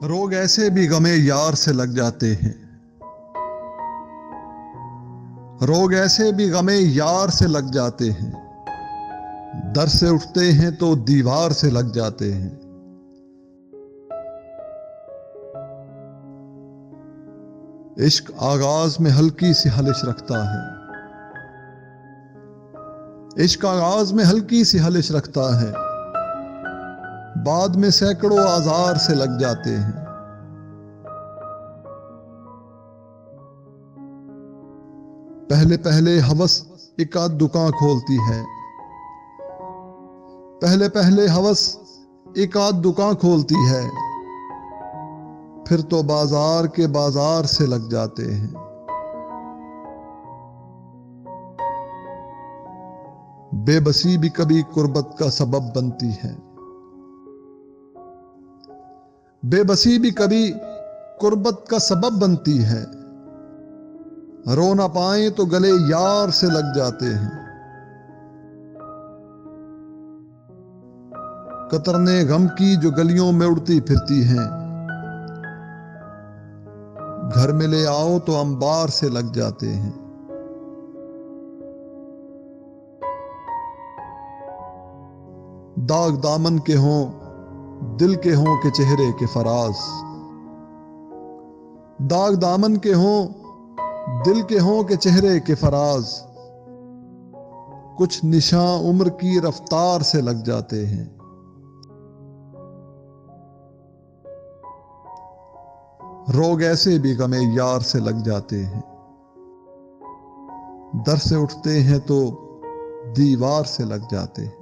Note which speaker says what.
Speaker 1: रोग ऐसे भी गमे यार से लग जाते हैं। रोग ऐसे भी गमे यार से लग जाते हैं। दर से उठते हैं तो दीवार से लग जाते हैं। इश्क आगाज में हल्की सी हलिश रखता है। इश्क आगाज में हल्की सी हलिश रखता है, बाद में सैकड़ों आजार से लग जाते हैं। पहले पहले हवस एक आध दुकान खोलती है। पहले पहले हवस एक आध दुकान खोलती है, फिर तो बाजार के बाजार से लग जाते हैं। बेबसी भी कभी कुर्बत का सबब बनती है। बेबसी भी कभी कुर्बत का सबब बनती है। रो ना पाए तो गले यार से लग जाते हैं। कतरने गम की जो गलियों में उड़ती फिरती हैं, घर में ले आओ तो अंबार से लग जाते हैं। दाग दामन के हों दिल के हों के चेहरे के फराज। दाग दामन के हों दिल के हों के चेहरे के फराज, कुछ निशां उम्र की रफ्तार से लग जाते हैं। रोग ऐसे भी गमे यार से लग जाते हैं। दर से उठते हैं तो दीवार से लग जाते हैं।